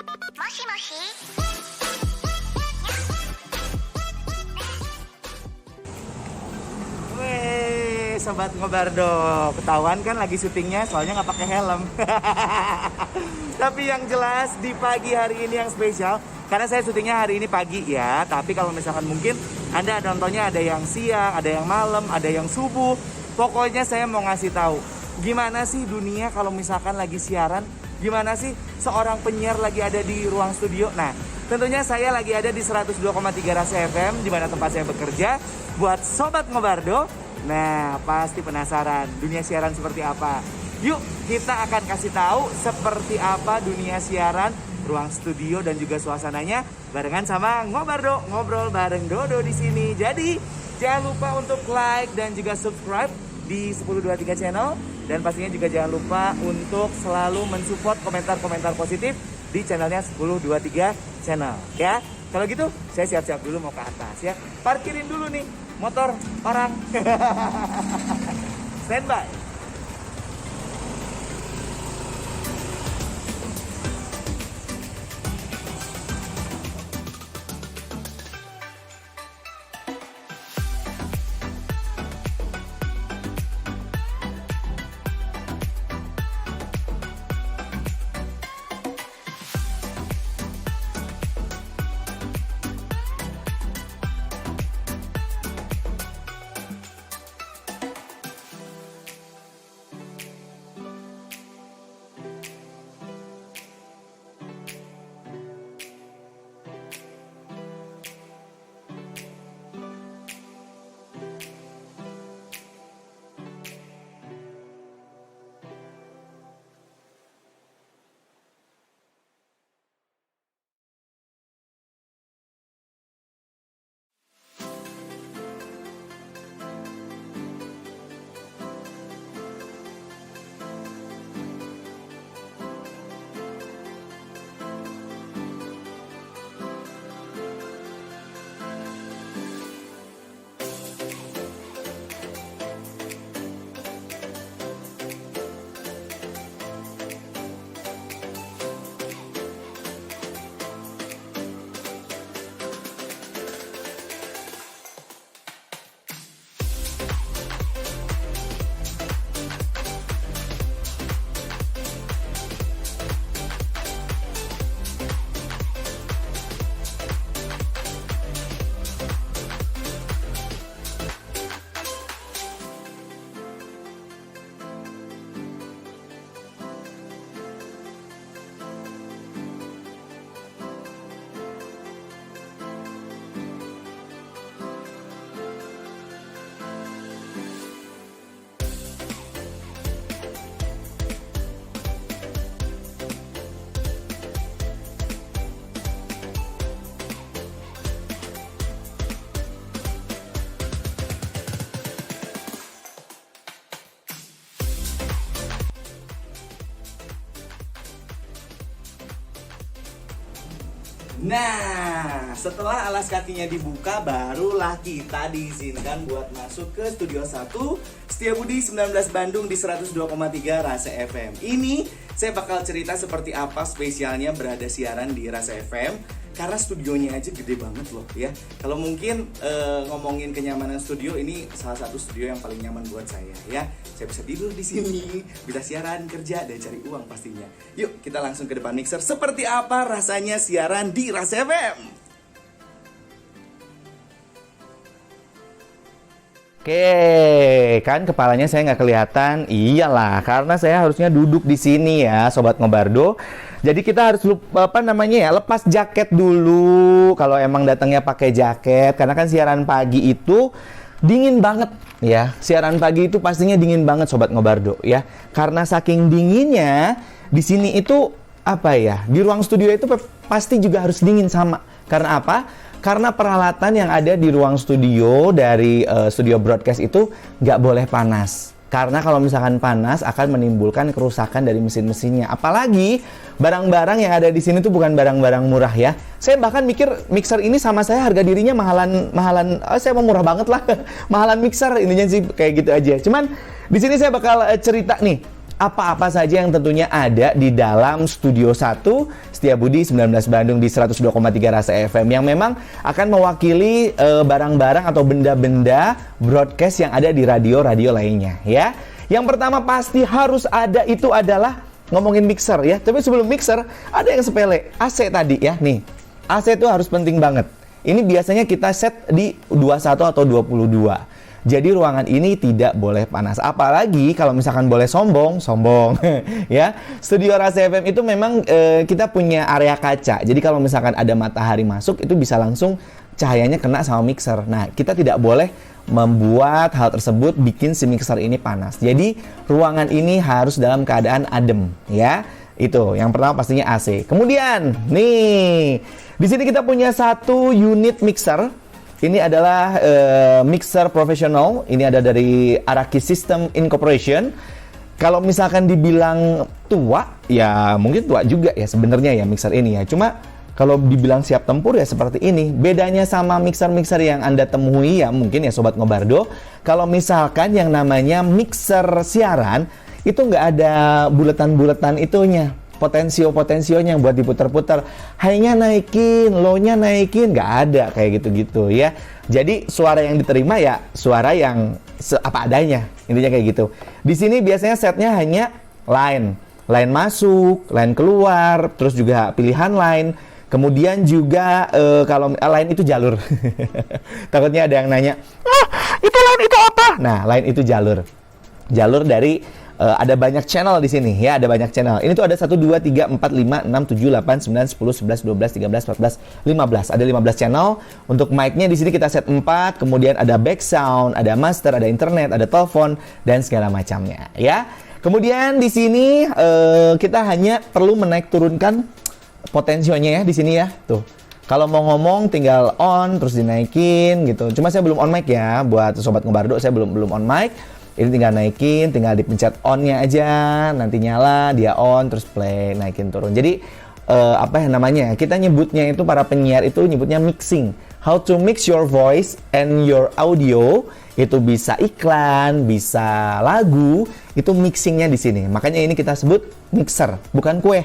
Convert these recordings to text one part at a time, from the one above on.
Moshi moshi. Weh, sobat Ngobardo, ketahuan kan lagi syutingnya soalnya nggak pakai helm. Tapi yang jelas di pagi hari ini yang spesial karena saya syutingnya hari ini pagi ya. Tapi kalau misalkan mungkin Anda nontonnya ada yang siang, ada yang malam, ada yang subuh. Pokoknya saya mau ngasih tahu gimana sih dunia kalau misalkan lagi siaran. Gimana sih seorang penyiar lagi ada di ruang studio. Nah, tentunya saya lagi ada di 102,3 Rasa FM di mana tempat saya bekerja. Buat sobat Ngobardo, nah pasti penasaran dunia siaran seperti apa. Yuk kita akan kasih tahu seperti apa dunia siaran, ruang studio dan juga suasananya barengan sama Ngobardo, ngobrol bareng Dodo di sini. Jadi jangan lupa untuk like dan juga subscribe di 1023 channel dan pastinya juga jangan lupa untuk selalu mensupport komentar-komentar positif di channelnya 1023 channel ya. Kalau gitu saya siap-siap dulu mau ke atas ya. Parkirin dulu nih motor orang. Standby. Nah, setelah alas kakinya dibuka, barulah kita diizinkan buat masuk ke Studio 1 Setiabudi 19 Bandung di 102,3 Rasa FM. Ini saya bakal cerita seperti apa spesialnya berada siaran di Rasa FM. Karena studionya aja gede banget loh ya. Kalau mungkin ngomongin kenyamanan studio, ini salah satu studio yang paling nyaman buat saya ya. Saya bisa tidur di sini, bisa siaran, kerja, dan cari uang pastinya. Yuk kita langsung ke depan mixer. Seperti apa rasanya siaran di Rasa FM? Oke, kan kepalanya saya nggak kelihatan. Iyalah, karena saya harusnya duduk di sini ya, Sobat Ngobardo. Jadi kita harus lepas jaket dulu. Kalau emang datangnya pakai jaket, karena kan siaran pagi itu dingin banget ya. Siaran pagi itu pastinya dingin banget, Sobat Ngobardo ya. Karena saking dinginnya di sini itu di ruang studio itu pasti juga harus dingin sama. Karena apa? Karena peralatan yang ada di ruang studio dari studio broadcast itu nggak boleh panas. Karena kalau misalkan panas akan menimbulkan kerusakan dari mesin-mesinnya. Apalagi barang-barang yang ada di sini tuh bukan barang-barang murah ya. Saya bahkan mikir mixer ini sama saya harga dirinya mahalan. Saya mau murah banget lah, mahalan mixer intinya sih kayak gitu aja. Cuman di sini saya bakal cerita nih. apa-apa saja yang tentunya ada di dalam Studio 1 Setiabudi 19 Bandung di 102,3 Rasa FM yang memang akan mewakili barang-barang atau benda-benda broadcast yang ada di radio-radio lainnya ya. Yang pertama pasti harus ada itu adalah ngomongin mixer ya. Tapi sebelum mixer ada yang sepele, AC tadi ya nih. AC itu harus penting banget. Ini biasanya kita set di 21 atau 22. Jadi ruangan ini tidak boleh panas. Apalagi kalau misalkan boleh sombong ya. Studio Rasa FM itu memang kita punya area kaca. Jadi kalau misalkan ada matahari masuk itu bisa langsung cahayanya kena sama mixer. Nah, kita tidak boleh membuat hal tersebut bikin si mixer ini panas. Jadi ruangan ini harus dalam keadaan adem ya. Itu yang pertama pastinya AC. Kemudian nih di sini kita punya satu unit mixer. Ini adalah mixer profesional. Ini ada dari Araki System Incorporation. Kalau misalkan dibilang tua, ya mungkin tua juga ya sebenarnya ya mixer ini ya. Cuma kalau dibilang siap tempur ya seperti ini. Bedanya sama mixer-mixer yang Anda temui ya mungkin ya Sobat Ngobardo. Kalau misalkan yang namanya mixer siaran, itu nggak ada buletan-buletan itunya. Potensionya buat diputar-putar, high-nya naikin, low-nya naikin, nggak ada kayak gitu-gitu ya. Jadi suara yang diterima ya suara yang apa adanya, intinya kayak gitu. Di sini biasanya setnya hanya line masuk, line keluar, terus juga pilihan line. Kemudian juga kalau line itu jalur. Takutnya ada yang nanya, itu line itu apa? Nah, line itu jalur dari ada banyak channel di sini ya, ada banyak channel. Ini tuh ada 1 2 3 4 5 6 7 8 9 10 11 12 13 14 15. Ada 15 channel. Untuk mic-nya di sini kita set 4, kemudian ada back sound, ada master, ada internet, ada telepon dan segala macamnya ya. Kemudian di sini kita hanya perlu menaik turunkan potensionya ya di sini ya. Tuh. Kalau mau ngomong tinggal on terus dinaikin gitu. Cuma saya belum on mic ya buat Sobat Ngobardo, saya belum on mic. Ini tinggal naikin, tinggal dipencet on-nya aja, nanti nyala, dia on, terus play, naikin turun. Jadi, apa yang namanya, kita nyebutnya itu, para penyiar itu nyebutnya mixing. How to mix your voice and your audio, itu bisa iklan, bisa lagu, itu mixingnya di sini. Makanya ini kita sebut mixer, bukan kue.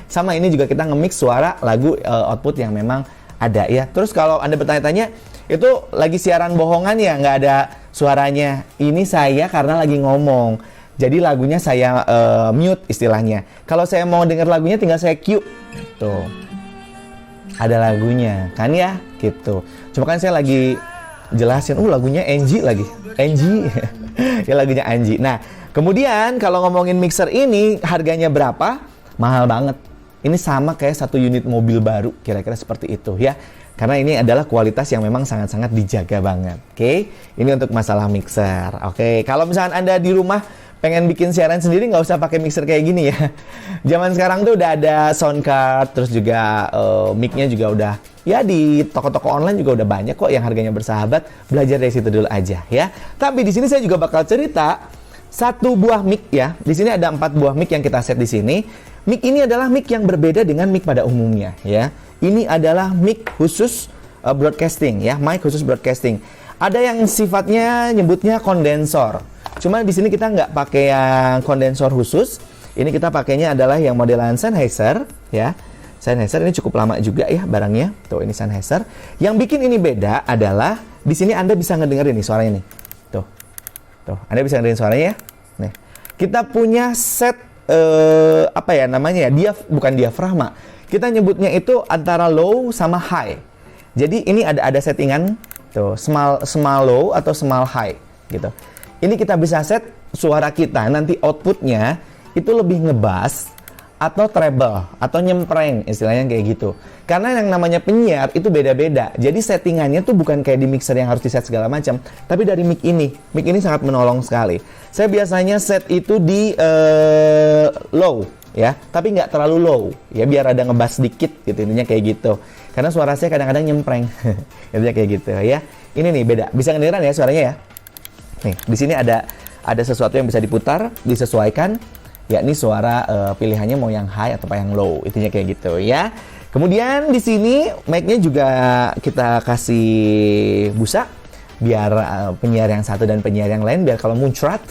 Sama ini juga kita nge-mix suara, lagu, output yang memang ada ya. Terus kalau Anda bertanya-tanya, itu lagi siaran bohongan ya, nggak ada suaranya. Ini saya karena lagi ngomong. Jadi lagunya saya mute istilahnya. Kalau saya mau dengar lagunya tinggal saya cue. Tuh. Ada lagunya, kan ya? Gitu. Cuma kan saya lagi jelasin, lagunya Angie lagi. Angie. Ya lagunya Angie. Nah, kemudian kalau ngomongin mixer ini harganya berapa? Mahal banget. Ini sama kayak satu unit mobil baru, kira-kira seperti itu ya. Karena ini adalah kualitas yang memang sangat-sangat dijaga banget. Oke, ini untuk masalah mixer. Oke, kalau misalnya Anda di rumah pengen bikin siaran sendiri, nggak usah pakai mixer kayak gini ya. Zaman sekarang tuh udah ada sound card, terus juga mic-nya juga udah ya di toko-toko online juga udah banyak kok yang harganya bersahabat. Belajar dari situ dulu aja ya. Tapi di sini saya juga bakal cerita satu buah mic ya. Di sini ada 4 buah mic yang kita set di sini. Mic ini adalah mic yang berbeda dengan mic pada umumnya ya. Ini adalah mic khusus broadcasting ya, mic khusus broadcasting. Ada yang sifatnya nyebutnya kondensor. Cuma di sini kita nggak pakai yang kondensor khusus. Ini kita pakainya adalah yang modelan Sennheiser ya. Sennheiser ini cukup lama juga ya barangnya. Tuh ini Sennheiser. Yang bikin ini beda adalah di sini Anda bisa ngedengerin nih suaranya nih. Tuh. Anda bisa ngedengerin suaranya ya. Nih. Kita punya set apa ya namanya ya? Bukan diafragma. Kita nyebutnya itu antara low sama high. Jadi ini ada settingan tuh small low atau small high gitu. Ini kita bisa set suara kita nanti outputnya itu lebih ngebass atau treble atau nyempreng istilahnya kayak gitu. Karena yang namanya penyiar itu beda-beda. Jadi settingannya tuh bukan kayak di mixer yang harus diset segala macam, tapi dari mic ini. Mic ini sangat menolong sekali. Saya biasanya set itu di low ya, tapi nggak terlalu low ya, biar ada ngebass dikit gitu, intinya kayak gitu. Karena suara saya kadang-kadang nyempreng. Intinya kayak gitu ya. Ini nih beda. Bisa ngedengeran ya suaranya ya. Nih, di sini ada sesuatu yang bisa diputar, disesuaikan. Yakni suara pilihannya mau yang high atau yang low, intinya kayak gitu ya. Kemudian di sini mic-nya juga kita kasih busa biar penyiar yang satu dan penyiar yang lain, biar kalau muncrat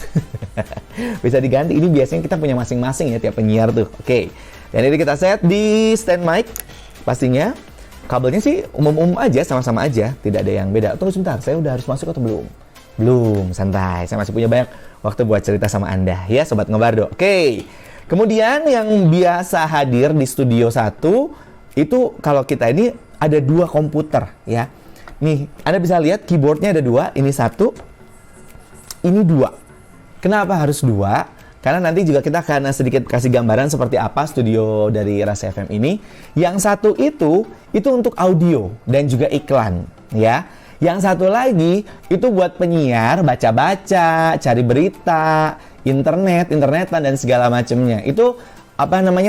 bisa diganti. Ini biasanya kita punya masing-masing ya tiap penyiar tuh. Oke. Dan ini kita set di stand mic. Pastinya kabelnya sih umum-umum aja, sama-sama aja, tidak ada yang beda. Tunggu sebentar, saya udah harus masuk atau belum? Belum, santai. Saya masih punya banyak waktu buat cerita sama Anda ya Sobat Ngebardo. Oke. Kemudian yang biasa hadir di studio 1 itu kalau kita ini ada 2 komputer ya. Nih, Anda bisa lihat keyboardnya ada 2, ini 1, ini 2. Kenapa harus 2? Karena nanti juga kita akan sedikit kasih gambaran seperti apa studio dari Rasa FM ini. Yang satu itu untuk audio dan juga iklan ya. Yang satu lagi itu buat penyiar, baca-baca, cari berita, internetan dan segala macamnya. Itu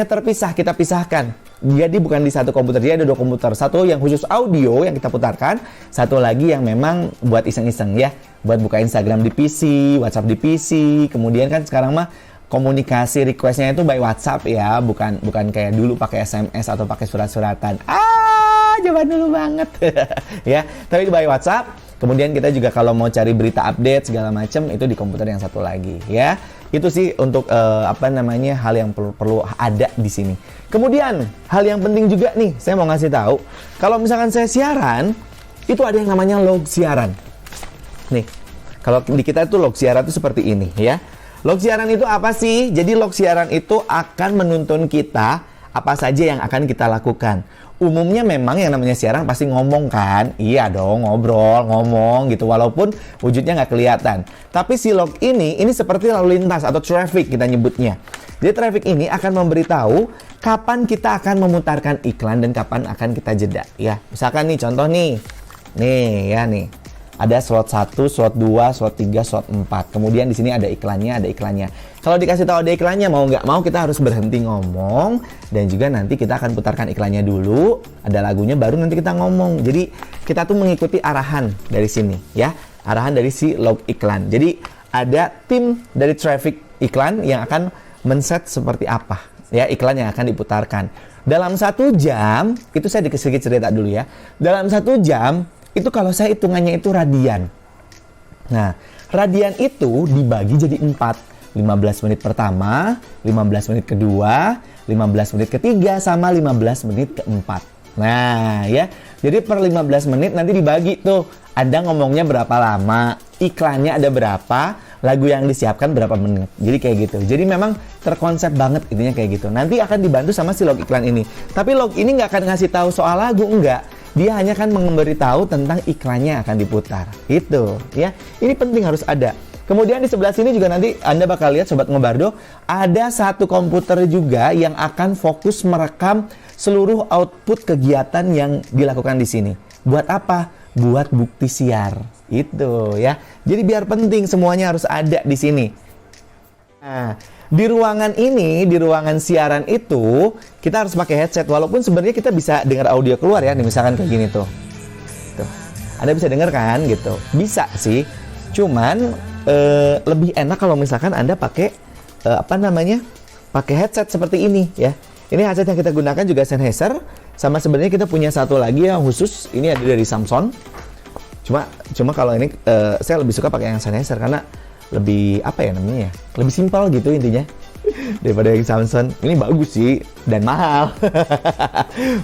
terpisah, kita pisahkan. Jadi bukan di satu komputer, dia ada 2 komputer. Satu yang khusus audio yang kita putarkan, satu lagi yang memang buat iseng-iseng ya. Buat buka Instagram di PC, WhatsApp di PC. Kemudian kan sekarang mah komunikasi requestnya itu by WhatsApp ya, bukan kayak dulu pakai SMS atau pakai surat-suratan. Zaman dulu banget. Ya, tapi by WhatsApp. Kemudian kita juga kalau mau cari berita update segala macam itu di komputer yang satu lagi ya. Itu sih untuk hal yang perlu ada di sini. Kemudian hal yang penting juga nih, saya mau ngasih tahu, kalau misalkan saya siaran, itu ada yang namanya log siaran. Nih, kalau di kita itu log siaran itu seperti ini ya. Log siaran itu apa sih? Jadi log siaran itu akan menuntun kita apa saja yang akan kita lakukan. Umumnya memang yang namanya siaran pasti ngomong kan? Iya dong, ngobrol, ngomong gitu. Walaupun wujudnya nggak kelihatan. Tapi si log ini seperti lalu lintas atau traffic kita nyebutnya. Jadi traffic ini akan memberitahu kapan kita akan memutarkan iklan dan kapan akan kita jeda. Ya, misalkan nih contoh nih. Nih ya nih. Ada slot 1, slot 2, slot 3, slot 4. Kemudian di sini ada iklannya. Kalau dikasih tahu ada iklannya, mau nggak mau kita harus berhenti ngomong. Dan juga nanti kita akan putarkan iklannya dulu. Ada lagunya, baru nanti kita ngomong. Jadi kita tuh mengikuti arahan dari sini ya. Arahan dari si log iklan. Jadi ada tim dari traffic iklan yang akan men-set seperti apa ya iklan yang akan diputarkan. Dalam 1 jam, itu saya sedikit cerita dulu ya. Dalam 1 jam, itu kalau saya hitungannya itu radian. Nah, radian itu dibagi jadi 4. 15 menit pertama, 15 menit kedua, 15 menit ketiga, sama 15 menit keempat. Nah, ya. Jadi per 15 menit nanti dibagi tuh. Anda ngomongnya berapa lama, iklannya ada berapa, lagu yang disiapkan berapa menit. Jadi kayak gitu. Jadi memang terkonsep banget intinya kayak gitu. Nanti akan dibantu sama si log iklan ini. Tapi log ini nggak akan ngasih tahu soal lagu, enggak. Dia hanya akan memberitahu tentang iklannya akan diputar. Itu ya. Ini penting harus ada. Kemudian di sebelah sini juga nanti Anda bakal lihat Sobat Ngebardo, ada 1 komputer juga yang akan fokus merekam seluruh output kegiatan yang dilakukan di sini. Buat apa? Buat bukti siar. Itu ya. Jadi biar penting semuanya harus ada di sini. Nah, di ruangan ini, di ruangan siaran itu, kita harus pakai headset. Walaupun sebenarnya kita bisa dengar audio keluar ya. Nih, misalkan kayak gini tuh. Tuh. Anda bisa dengar kan gitu. Bisa sih. Cuman lebih enak kalau misalkan Anda pakai pakai headset seperti ini ya. Ini headset yang kita gunakan juga Sennheiser. Sama sebenarnya kita punya satu lagi yang khusus. Ini ada dari Samsung. Cuma kalau ini saya lebih suka pakai yang Sennheiser karena lebih lebih simpel gitu intinya daripada yang Samsung. Ini bagus sih dan mahal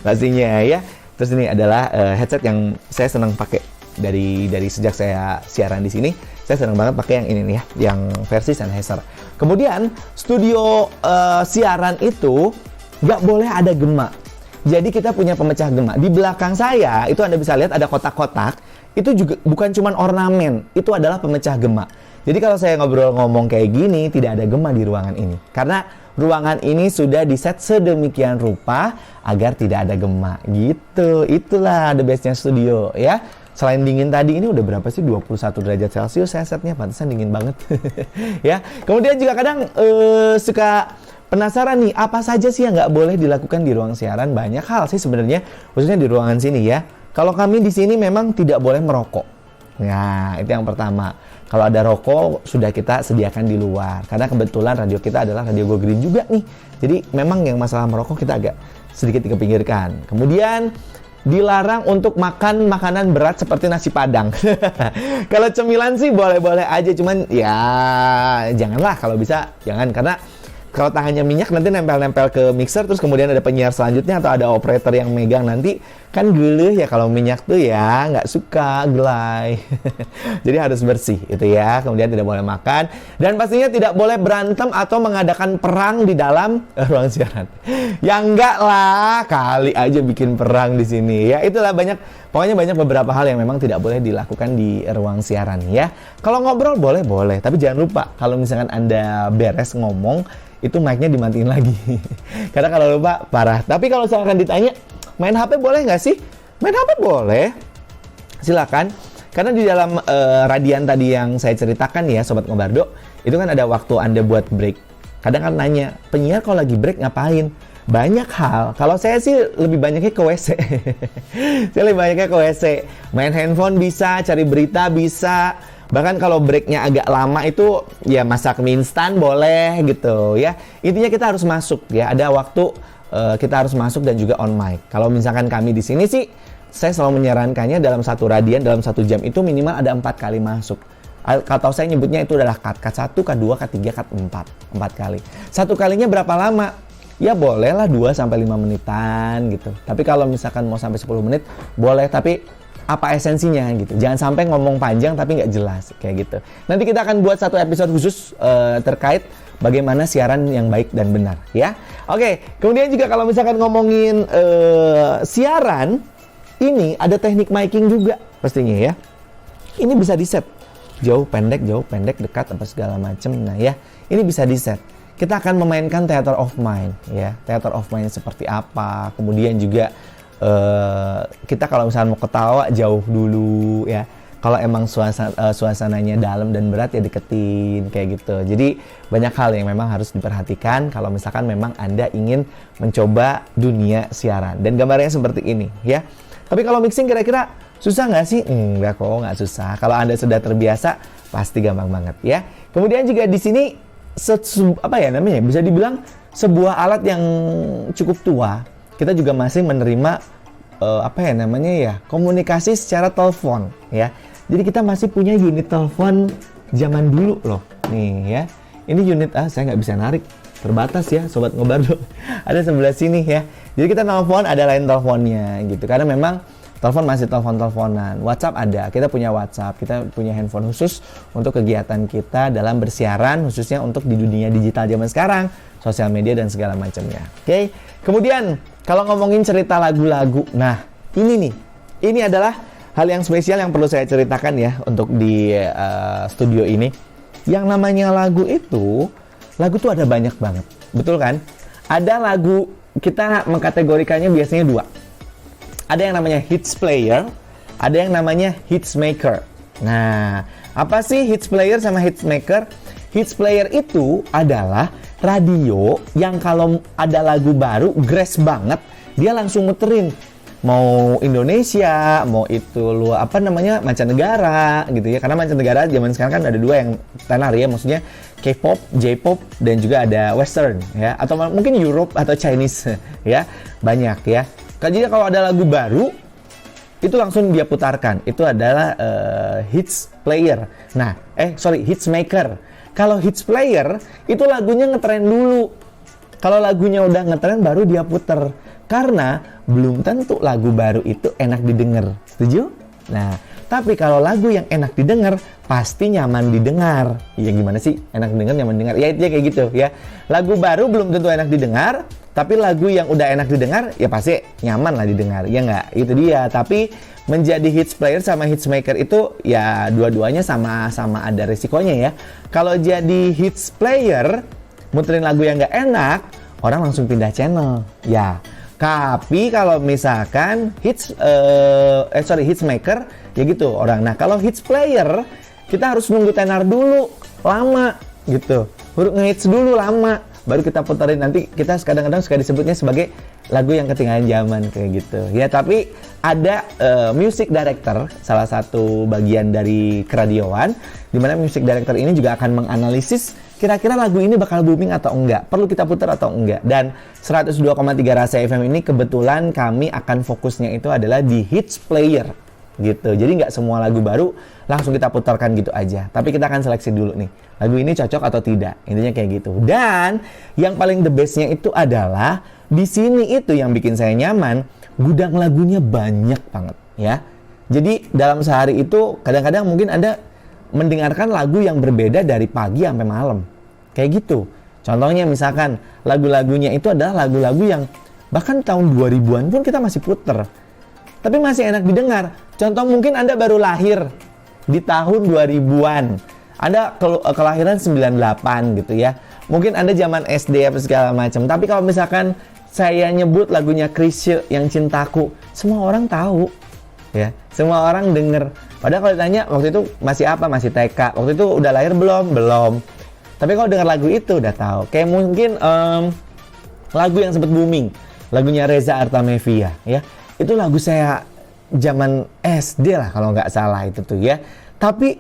pastinya ya. Terus ini adalah headset yang saya senang pakai dari sejak saya siaran di sini. Saya senang banget pakai yang ini nih ya, yang versi Sennheiser. Kemudian studio siaran itu nggak boleh ada gema. Jadi kita punya pemecah gema. Di belakang saya itu Anda bisa lihat ada kotak-kotak. Itu juga bukan cuma ornamen, itu adalah pemecah gema. Jadi kalau saya ngobrol ngomong kayak gini, tidak ada gema di ruangan ini. Karena ruangan ini sudah diset sedemikian rupa agar tidak ada gema. Gitu, itulah the bestnya studio ya. Selain dingin tadi, ini udah berapa sih? 21 derajat Celcius saya setnya, pantesan dingin banget. Ya. Kemudian juga kadang suka penasaran nih, apa saja sih yang nggak boleh dilakukan di ruang siaran? Banyak hal sih sebenarnya, khususnya di ruangan sini ya. Kalau kami di sini memang tidak boleh merokok. Nah, itu yang pertama. Kalau ada rokok, sudah kita sediakan di luar. Karena kebetulan radio kita adalah radio Go Green juga nih. Jadi memang yang masalah merokok kita agak sedikit dikepinggirkan. Kemudian dilarang untuk makan makanan berat seperti nasi padang. Kalau cemilan sih boleh-boleh aja, cuman ya janganlah, kalau bisa jangan, karena kalau tangannya minyak nanti nempel-nempel ke mixer, terus kemudian ada penyiar selanjutnya atau ada operator yang megang, nanti kan geuleuh ya kalau minyak tuh ya, nggak suka gelai. Jadi harus bersih itu ya. Kemudian tidak boleh makan, dan pastinya tidak boleh berantem atau mengadakan perang di dalam ruang siaran. Ya enggak lah, kali aja bikin perang di sini ya. Itulah pokoknya banyak beberapa hal yang memang tidak boleh dilakukan di ruang siaran ya. Kalau ngobrol boleh, tapi jangan lupa kalau misalkan Anda beres ngomong, itu mic-nya dimatiin lagi. Karena kalau lupa parah. Tapi kalau misalkan ditanya, main HP boleh nggak sih? Main HP boleh, silakan. Karena di dalam radian tadi yang saya ceritakan ya, Sobat Ngobardo, itu kan ada waktu Anda buat break. Kadang kan nanya, penyiar kalau lagi break ngapain? Banyak hal. Kalau saya sih lebih banyaknya ke WC. Saya lebih banyaknya ke WC. Main handphone bisa, cari berita bisa. Bahkan kalau breaknya agak lama itu ya masak mie instan boleh gitu ya. Intinya kita harus masuk ya. Ada waktu kita harus masuk dan juga on mic. Kalau misalkan kami di sini sih, saya selalu menyarankannya dalam satu radian, dalam 1 jam itu minimal ada 4 kali masuk. Atau saya nyebutnya itu adalah cut 1, cut 2, cut 3, cut 4. 4 kali. Satu kalinya berapa lama? Ya bolehlah 2-5 menitan gitu. Tapi kalau misalkan mau sampai 10 menit, boleh, tapi apa esensinya gitu. Jangan sampai ngomong panjang tapi nggak jelas kayak gitu. Nanti kita akan buat satu episode khusus terkait bagaimana siaran yang baik dan benar ya. Oke, kemudian juga kalau misalkan ngomongin siaran, ini ada teknik miking juga pastinya ya. Ini bisa di set jauh pendek, dekat apa segala macam. Nah ya, ini bisa di set. Kita akan memainkan theater of mind ya. Theater of mind seperti apa? Kemudian juga kita kalau misalnya mau ketawa jauh dulu ya. Kalau emang suasananya dalam dan berat ya deketin kayak gitu. Jadi banyak hal yang memang harus diperhatikan kalau misalkan memang Anda ingin mencoba dunia siaran. Dan gambarnya seperti ini ya. Tapi kalau mixing kira-kira susah nggak sih? Enggak kok, nggak susah. Kalau Anda sudah terbiasa pasti gampang banget ya. Kemudian juga di sini bisa dibilang sebuah alat yang cukup tua. Kita juga masih menerima komunikasi secara telepon ya. Jadi kita masih punya unit telepon zaman dulu loh. Nih ya. Ini unit saya nggak bisa narik, terbatas ya Sobat Ngobardo. Ada sebelah sini ya. Jadi kita telepon ada line teleponnya gitu. Karena memang telepon masih telepon-teleponan. WhatsApp ada. Kita punya WhatsApp, kita punya handphone khusus untuk kegiatan kita dalam bersiaran, khususnya untuk di dunia digital zaman sekarang, sosial media dan segala macamnya. Oke. Kemudian kalau ngomongin cerita lagu-lagu, nah ini adalah hal yang spesial yang perlu saya ceritakan ya untuk di studio ini. Yang namanya lagu tuh ada banyak banget, betul kan? Ada lagu, kita mengkategorikannya biasanya 2. Ada yang namanya hits player, ada yang namanya hits maker. Nah, apa sih hits player sama hits maker? Hits player itu adalah radio yang kalau ada lagu baru, grass banget, dia langsung muterin. Mau Indonesia, mau itu mancanegara gitu ya. Karena mancanegara zaman sekarang kan ada 2 yang tenar ya, maksudnya K-pop, J-pop, dan juga ada Western ya. Atau mungkin Europe atau Chinese ya, banyak ya. Jadi kalau ada lagu baru, itu langsung dia putarkan. Itu adalah hits player. Hits maker. Kalau hits player, itu lagunya ngetren dulu. Kalau lagunya udah ngetren, baru dia puter. Karena belum tentu lagu baru itu enak didengar. Setuju? Nah, tapi kalau lagu yang enak didengar, pasti nyaman didengar. Ya gimana sih? Enak didengar, nyaman didengar. Ya itu kayak gitu ya. Lagu baru belum tentu enak didengar, tapi lagu yang udah enak didengar, ya pasti nyaman lah didengar. Ya nggak? Itu dia. Tapi menjadi hits player sama hits maker itu ya dua-duanya sama-sama ada resikonya ya. Kalau jadi hits player, muterin lagu yang nggak enak, orang langsung pindah channel. Ya. Tapi kalau misalkan hits maker ya gitu orang. Nah, kalau hits player kita harus nunggu tenar dulu lama gitu. Nge-hits dulu lama baru kita puterin. Nanti kita kadang-kadang suka disebutnya sebagai lagu yang ketinggalan zaman kayak gitu. Ya, tapi ada music director, salah satu bagian dari keradioan, di mana music director ini juga akan menganalisis kira-kira lagu ini bakal booming atau enggak, perlu kita putar atau enggak. Dan 102,3 Rasa FM ini kebetulan kami akan fokusnya itu adalah di hits player gitu. Jadi nggak semua lagu baru langsung kita putarkan gitu aja, tapi kita akan seleksi dulu nih, lagu ini cocok atau tidak, intinya kayak gitu. Dan yang paling the bestnya itu adalah di sini itu yang bikin saya nyaman, gudang lagunya banyak banget ya. Jadi dalam sehari itu kadang-kadang mungkin Anda mendengarkan lagu yang berbeda dari pagi sampai malam. Kayak gitu. Contohnya misalkan lagu-lagunya itu adalah lagu-lagu yang bahkan tahun 2000-an pun kita masih puter. Tapi masih enak didengar. Contoh mungkin Anda baru lahir di tahun 2000-an. Anda kelahiran 98 gitu ya. Mungkin Anda zaman SD apa segala macam. Tapi kalau misalkan saya nyebut lagunya Chrisye yang Cintaku, semua orang tahu. Ya, semua orang denger. Padahal kalau ditanya waktu itu masih apa? Masih TK. Waktu itu udah lahir belum? Belum. Tapi kalau dengar lagu itu udah tahu. Kayak mungkin lagu yang sempat booming, lagunya Reza Artamevia ya. Itu lagu saya zaman SD lah kalau nggak salah itu tuh ya. Tapi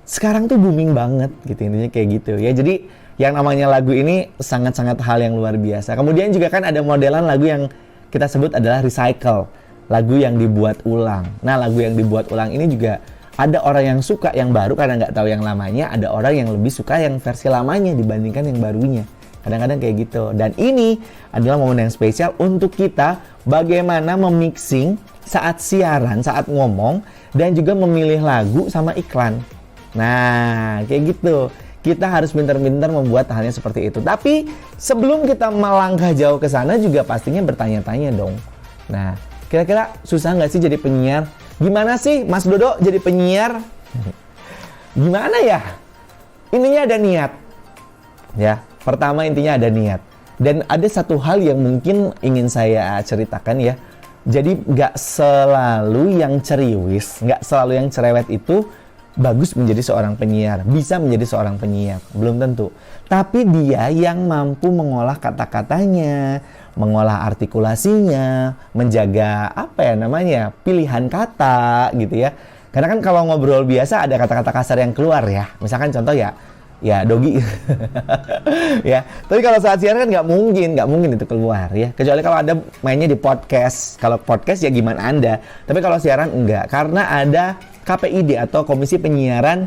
sekarang tuh booming banget gitu, intinya kayak gitu ya. Jadi yang namanya lagu ini sangat-sangat hal yang luar biasa. Kemudian juga kan ada modelan lagu yang kita sebut adalah recycle, lagu yang dibuat ulang. Nah, lagu yang dibuat ulang ini juga ada orang yang suka yang baru karena nggak tahu yang lamanya, ada orang yang lebih suka yang versi lamanya dibandingkan yang barunya. Kadang-kadang kayak gitu. Dan ini adalah momen yang spesial untuk kita bagaimana memixing saat siaran, saat ngomong, dan juga memilih lagu sama iklan. Nah, kayak gitu. Kita harus pintar-pintar membuat halnya seperti itu. Tapi sebelum kita melangkah jauh ke sana juga pastinya bertanya-tanya dong. Nah, kira-kira susah nggak sih jadi penyiar? Gimana sih Mas Dodo jadi penyiar? Gimana ya? Intinya ada niat. Ya, pertama intinya ada niat. Dan ada satu hal yang mungkin ingin saya ceritakan ya. Jadi nggak selalu yang ceriwis, nggak selalu yang cerewet itu bagus menjadi seorang penyiar, bisa menjadi seorang penyiar, belum tentu. Tapi dia yang mampu mengolah kata-katanya, mengolah artikulasinya, menjaga pilihan kata gitu ya. Karena kan kalau ngobrol biasa ada kata-kata kasar yang keluar ya. Misalkan contoh ya dogi ya. Tapi kalau saat siaran kan nggak mungkin itu keluar ya. Kecuali kalau ada mainnya di podcast. Kalau podcast ya gimana Anda. Tapi kalau siaran enggak, karena ada KPID atau Komisi Penyiaran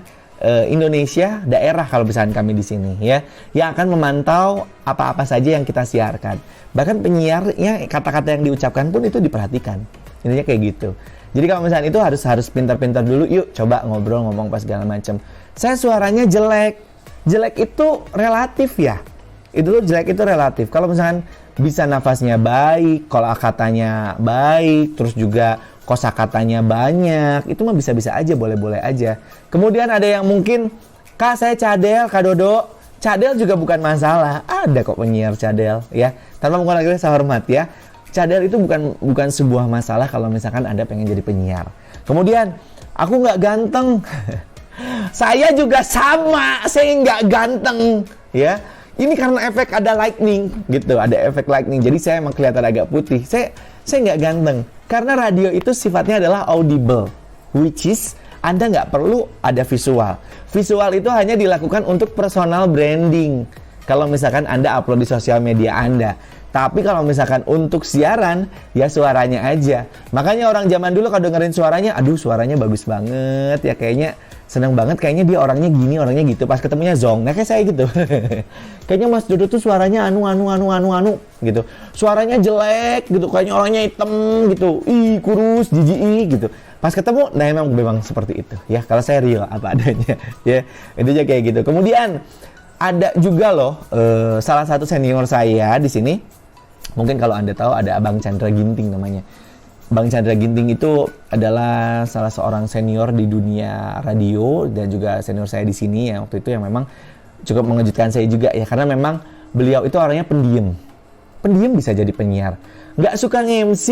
Indonesia Daerah kalau misalkan kami di sini ya, yang akan memantau apa-apa saja yang kita siarkan. Bahkan penyiarnya kata-kata yang diucapkan pun itu diperhatikan. Intinya kayak gitu. Jadi kalau misalkan itu harus pintar-pintar dulu. Yuk coba ngobrol ngomong pas segala macam. Saya suaranya jelek. Jelek itu relatif ya. Itu jelek itu relatif. Kalau misalkan bisa nafasnya baik, kalau katanya baik, terus juga kosakatanya banyak, itu mah bisa-bisa aja, boleh-boleh aja. Kemudian ada yang mungkin, Kak saya cadel, Kak Dodo. Cadel juga bukan masalah. Ada kok penyiar cadel ya. Tanpa mengurangi rasa hormat ya. Cadel itu bukan sebuah masalah kalau misalkan Anda pengen jadi penyiar. Kemudian, aku nggak ganteng. Saya juga sama, saya nggak ganteng ya. Ini karena efek ada lightning gitu, ada efek lightning. Jadi saya emang kelihatan agak putih. Saya nggak ganteng. Karena radio itu sifatnya adalah audible, which is Anda nggak perlu ada visual. Visual itu hanya dilakukan untuk personal branding. Kalau misalkan Anda upload di sosial media Anda. Tapi kalau misalkan untuk siaran, ya suaranya aja. Makanya orang zaman dulu kalau dengerin suaranya, aduh suaranya bagus banget ya, kayaknya seneng banget, kayaknya dia orangnya gini, orangnya gitu. Pas ketemunya zong, nah kayak saya gitu. Kayaknya Mas Dodo tuh suaranya anu gitu. Suaranya jelek gitu, kayaknya orangnya hitam gitu. Ih, kurus, jijik gitu. Pas ketemu, nah memang seperti itu. Ya, kalau saya real apa adanya. Ya, intinya kayak gitu. Kemudian ada juga loh salah satu senior saya di sini. Mungkin kalau Anda tahu ada Abang Chandra Ginting namanya. Bang Chandra Ginting itu adalah salah seorang senior di dunia radio dan juga senior saya di sini ya waktu itu, yang memang cukup mengejutkan saya juga ya, karena memang beliau itu orangnya pendiam. Pendiam bisa jadi penyiar. Nggak suka nge-MC.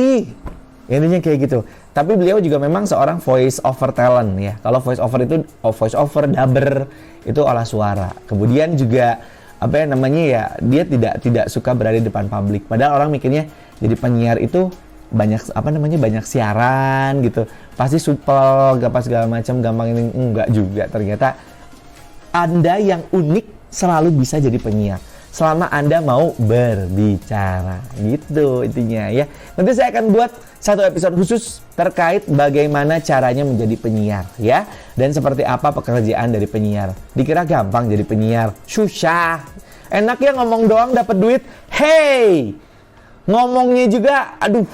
Intinya kayak gitu. Tapi beliau juga memang seorang voice over talent ya. Kalau voice over itu voice over dubber itu olah suara. Kemudian juga dia tidak suka berada di depan publik. Padahal orang mikirnya jadi penyiar itu banyak siaran gitu. Pasti supel, segala macam, gampang ini. Enggak juga. Ternyata Anda yang unik selalu bisa jadi penyiar. Selama Anda mau berbicara, gitu intinya ya. Nanti saya akan buat satu episode khusus terkait bagaimana caranya menjadi penyiar ya. Dan seperti apa pekerjaan dari penyiar. Dikira gampang jadi penyiar, susah. Enak ya ngomong doang dapat duit. Hey, ngomongnya juga, aduh.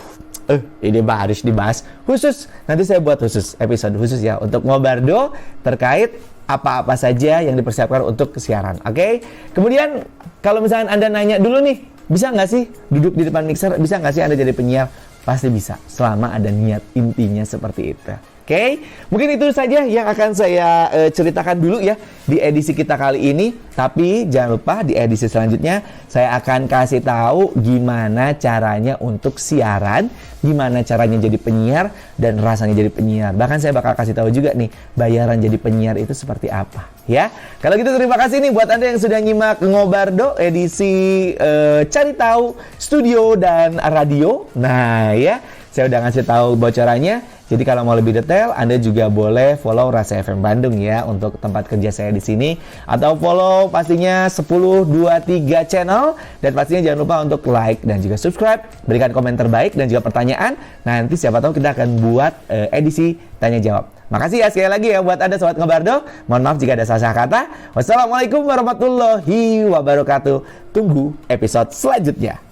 Ini harus dibahas khusus. Nanti saya buat khusus, episode khusus ya untuk Ngobardo terkait apa-apa saja yang dipersiapkan untuk kesiaran. Oke? Kemudian kalau misalnya Anda nanya dulu nih, bisa nggak sih duduk di depan mixer, bisa nggak sih Anda jadi penyiar? Pasti bisa, selama ada niat intinya seperti itu. Oke, mungkin itu saja yang akan saya ceritakan dulu ya di edisi kita kali ini. Tapi jangan lupa di edisi selanjutnya saya akan kasih tahu gimana caranya untuk siaran, gimana caranya jadi penyiar dan rasanya jadi penyiar. Bahkan saya bakal kasih tahu juga nih bayaran jadi penyiar itu seperti apa ya. Kalau gitu terima kasih nih buat Anda yang sudah nyimak Ngobardo edisi cari tahu studio dan radio. Nah ya, saya udah ngasih tahu bocorannya. Jadi kalau mau lebih detail, Anda juga boleh follow Rasa FM Bandung ya untuk tempat kerja saya di sini, atau follow pastinya 1023 channel, dan pastinya jangan lupa untuk like dan juga subscribe, berikan komentar baik dan juga pertanyaan. Nanti siapa tahu kita akan buat edisi tanya jawab. Makasih ya sekali lagi ya buat Anda Sobat Ngobardo. Mohon maaf jika ada salah kata. Wassalamualaikum warahmatullahi wabarakatuh. Tunggu episode selanjutnya.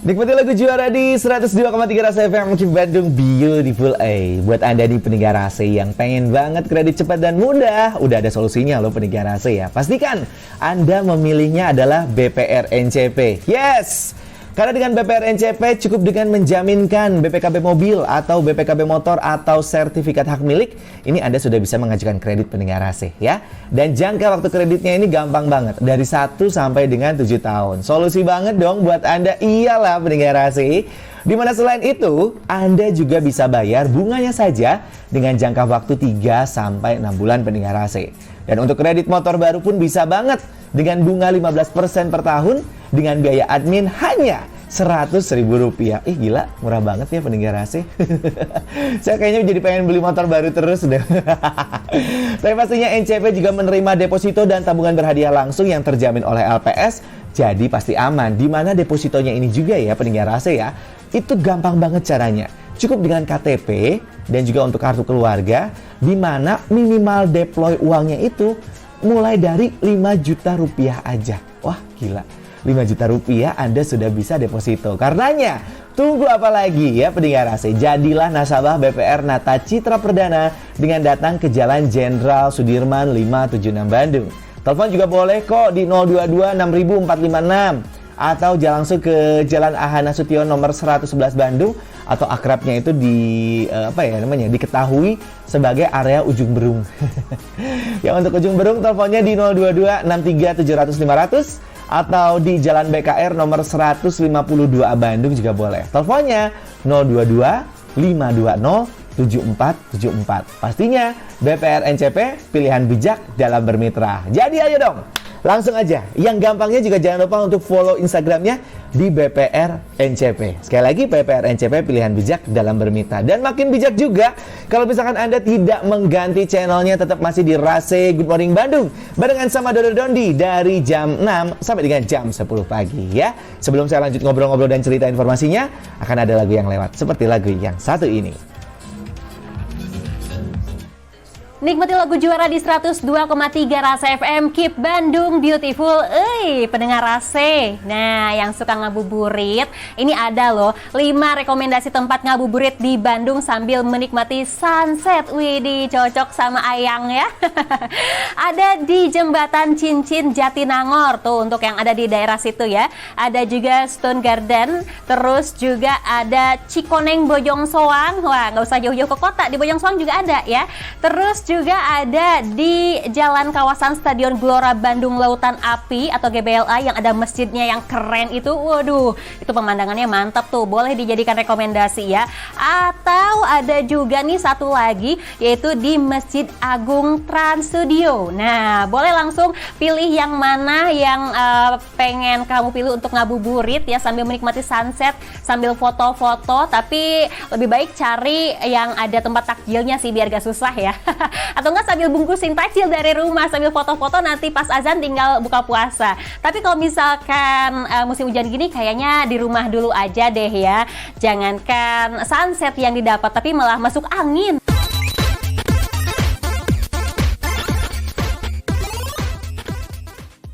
Nikmati lagu juara di 102,3 Rasa FM Keep Bandung Beautiful. Buat Anda nih pendengar Rasa yang pengen banget kredit cepat dan mudah, udah ada solusinya loh pendengar Rasa ya. Pastikan Anda memilihnya adalah BPR NCP. Yes! Karena dengan BPR NCP cukup dengan menjaminkan BPKB mobil atau BPKB motor atau sertifikat hak milik, ini Anda sudah bisa mengajukan kredit pendengar AC ya. Dan jangka waktu kreditnya ini gampang banget, dari 1 sampai dengan 7 tahun. Solusi banget dong buat Anda, iyalah pendengar AC. Dimana selain itu, Anda juga bisa bayar bunganya saja dengan jangka waktu 3 sampai 6 bulan pendengar AC. Dan untuk kredit motor baru pun bisa banget dengan bunga 15% per tahun dengan biaya admin hanya Rp100.000. Gila, murah banget ya pendengar AC. Saya kayaknya jadi pengen beli motor baru terus deh. Tapi pastinya NCP juga menerima deposito dan tabungan berhadiah langsung yang terjamin oleh LPS. Jadi pasti aman. Dimana depositonya ini juga ya pendengar AC ya, itu gampang banget caranya. Cukup dengan KTP dan juga untuk kartu keluarga, di mana minimal deploy uangnya itu mulai dari Rp5 juta aja. Wah gila, Rp5 juta Anda sudah bisa deposito. Karenanya tunggu apa lagi ya pendengar AC, jadilah nasabah BPR Nata Citra Perdana dengan datang ke Jalan Jenderal Sudirman 576 Bandung. Telepon juga boleh kok di 022 60456 atau jalan langsung ke Jalan AH Nasution nomor 111 Bandung, atau akrabnya itu diketahui sebagai area Ujung Berung. Yang untuk Ujung Berung teleponnya di 022 63 700 500 atau di Jalan BKR nomor 152 Bandung juga boleh. Teleponnya 022 520 7474. Pastinya BPR NCP, pilihan bijak dalam bermitra. Jadi ayo dong, langsung aja. Yang gampangnya juga jangan lupa untuk follow Instagramnya di BPR NCP. Sekali lagi BPR NCP, pilihan bijak dalam bermitra. Dan makin bijak juga kalau misalkan Anda tidak mengganti channelnya, tetap masih di Rase Good Morning Bandung barengan sama Dodo Dondi dari jam 6 sampai dengan jam 10 pagi ya. Sebelum saya lanjut ngobrol-ngobrol dan cerita informasinya, akan ada lagu yang lewat seperti lagu yang satu ini. Nikmati lagu juara di 102,3 Rasa FM Keep Bandung Beautiful. Pendengar Rase. Nah, yang suka ngabuburit, ini ada loh 5 rekomendasi tempat ngabuburit di Bandung sambil menikmati sunset. Widih, cocok sama Ayang ya. Ada di Jembatan Cincin Jatinangor tuh untuk yang ada di daerah situ ya. Ada juga Stone Garden, terus juga ada Cikoneng Bojong Soang. Wah, nggak usah jauh-jauh ke kota, di Bojong Soang juga ada ya. Terus juga ada di Jalan Kawasan Stadion Gelora Bandung Lautan Api atau GBLA yang ada masjidnya yang keren itu. Waduh, itu pemandangannya mantap tuh. Boleh dijadikan rekomendasi ya. Atau ada juga nih satu lagi yaitu di Masjid Agung Trans Studio. Nah, boleh langsung pilih yang mana yang pengen kamu pilih untuk ngabuburit ya sambil menikmati sunset, sambil foto-foto, tapi lebih baik cari yang ada tempat takjilnya sih biar gak susah ya. Atau enggak sambil bungkusin takjil dari rumah sambil foto-foto, nanti pas azan tinggal buka puasa. Tapi kalau misalkan musim hujan gini kayaknya di rumah dulu aja deh ya. Jangankan sunset yang didapat tapi malah masuk angin.